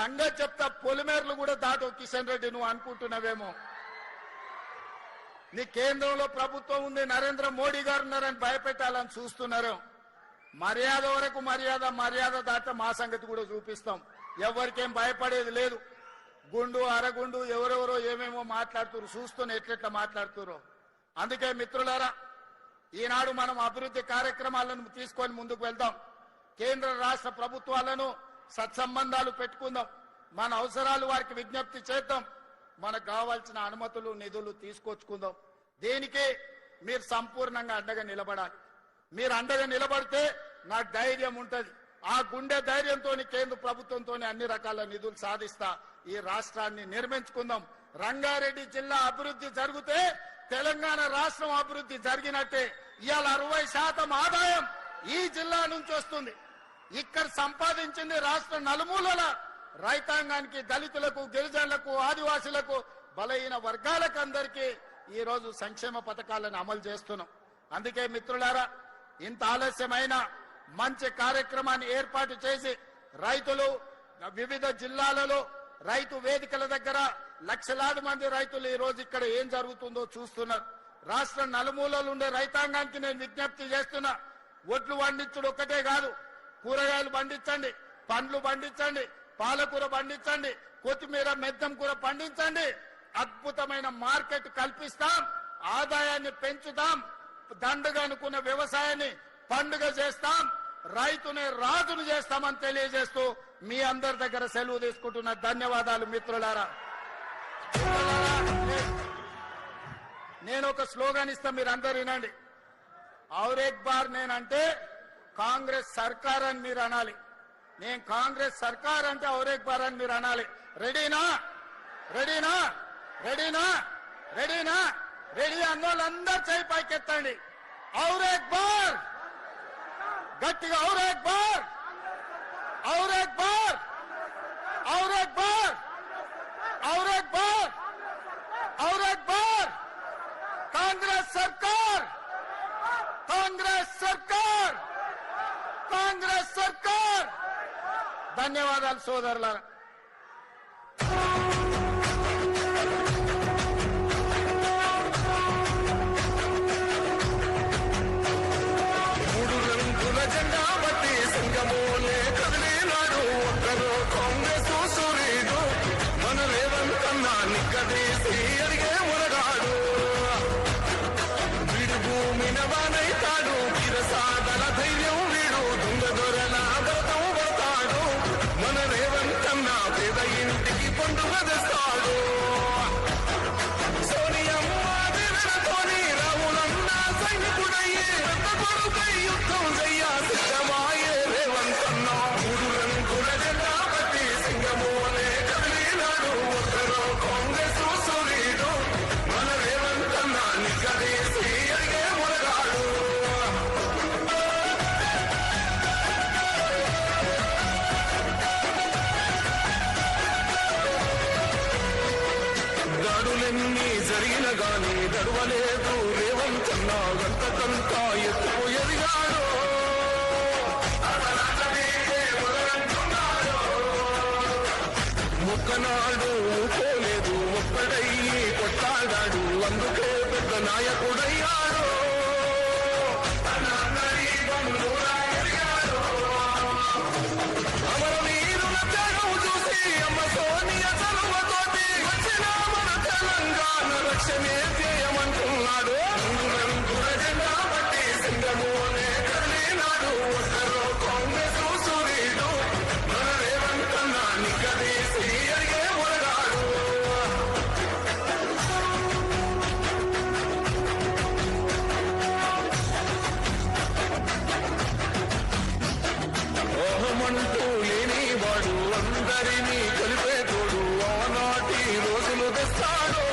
సంగతి చెప్తా, పొలిమేరలు కూడా దాటో కిషన్ రెడ్డి నువ్వు అనుకుంటున్నావేమో. నీ కేంద్రంలో ప్రభుత్వం ఉంది, నరేంద్ర మోడీ గారు ఉన్నారని భయపెట్టాలని చూస్తున్నారు. మర్యాద వరకు మర్యాద దాట మా సంగతి కూడా చూపిస్తాం. ఎవరికేం భయపడేది లేదు. గుండు అరగుండు ఎవరెవరో ఏమేమో మాట్లాడుతున్నారు, చూస్తూనే ఎట్లెట్లా మాట్లాడుతున్నారు. అందుకే మిత్రులారా, ఈనాడు మనం అభివృద్ధి కార్యక్రమాలను తీసుకొని ముందుకు వెళ్దాం. కేంద్ర రాష్ట్ర ప్రభుత్వాలను సత్సంబంధాలు పెట్టుకుందాం. మన అవసరాలు వారికి విజ్ఞప్తి చేద్దాం. మనకు కావాల్సిన అనుమతులు నిధులు తీసుకొచ్చుకుందాం. దీనికి మీరు సంపూర్ణంగా అండగా నిలబడాలి. మీరు అండగా నిలబడితే నాకు ధైర్యం ఉంటుంది. ఆ గుండె ధైర్యంతో కేంద్ర ప్రభుత్వంతో అన్ని రకాల నిధులు సాధిస్తా ఈ రాష్ట్రాన్ని నిర్మించుకుందాం. రంగారెడ్డి జిల్లా అభివృద్ధి జరిగితే తెలంగాణ రాష్ట్రం అభివృద్ధి జరిగినట్టే. ఇవాళ 60% ఆదాయం ఈ జిల్లా నుంచి వస్తుంది. ఇక్కడ సంపాదించింది రాష్ట్ర నలుమూలల రైతాంగానికి, దళితులకు, గిరిజనులకు, ఆదివాసులకు, బలహీన వర్గాలకు అందరికీ ఈ రోజు సంక్షేమ పథకాలను అమలు చేస్తున్నాం. అందుకే మిత్రులారా, ఇంత ఆలస్యమైన మంచి కార్యక్రమాన్ని ఏర్పాటు చేసి రైతులు వివిధ జిల్లాలలో రైతు వేదికల దగ్గర లక్షలాది మంది రైతులు ఈ రోజు ఇక్కడ ఏం జరుగుతుందో చూస్తున్నారు. రాష్ట్ర నలుమూలలు ఉండే రైతాంగానికి నేను విజ్ఞప్తి చేస్తున్నా, ఒడ్లు పండించుడు ఒక్కటే కాదు, కూరగాయలు పండించండి, పండ్లు పండించండి, పాలకూర పండించండి, కొత్తిమీర మెద్దం కూర పండించండి. అద్భుతమైన మార్కెట్ కల్పిస్తాం, ఆదాయాన్ని పెంచుతాం, దండగా అనుకున్న వ్యవసాయాన్ని పండుగ చేస్తాం, రైతుని రాజును చేస్తామని తెలియజేస్తూ మీ అందరి దగ్గర సెలవు తీసుకుంటున్న ధన్యవాదాలు మిత్రులారా. నేను ఒక స్లోగన్ ఇస్తా, మీరు అందరు వినండి. ఔర్ ఎక్ బార్ నేనంటే కాంగ్రెస్ సర్కార్ అని మీరు అనాలి. నేను కాంగ్రెస్ సర్కార్ అంటే ఔర్ ఎక్ బార్ అని మీరు అనాలి. రెడీనా? రెడీనా? రెడీనా? రెడీనా? రెడీ అన్నోళ్ళందరూ చేయి పైకెత్తండి. ఔర్ ఎక్ బార్, గట్టిగా ఔర్ ఎక్ బార్, ఔర్ ఎక్ బార్, ఔర్ ఎక్ బార్, ఔర్ ఎక్ బార్, ఔర్ ఎక్ బార్. కాంగ్రెస్ సర్కార్, కాంగ్రెస్ సర్కార్, కాంగ్రెస్ సర్కార్. ధన్యవాదాలు సోదరులారా. జరిగిన గానీ దడవలేదు రేవంతన్నా, గంటకంతా ఎత్తు ఎదిగాడు. ఒక్కనాడు పోలేదు, ఒక్కడయ్యి కొట్టాడాడు, అందుకే పెద్ద నాయకుడయ్యాడు. అమరవీరుల త్యాగం చూసి అమ్మ సోనియా చలువతోటి వచ్చిన మన తెలంగాణ రక్షణే చేయమంటున్నాడు. రంగుల జెండా పట్టి సింగమోనే కదిలినాడు. ఒక్కరో కాంగ్రెస్ సూర్యుడు, మన రేవంతన్నా నిగ్గదీసి అడిగే మురగాడు. ఓహమంటూ లేనివాడు, అందరినీ కలిపే తోడు, ఆనాటి రోజులు తెస్తాడు.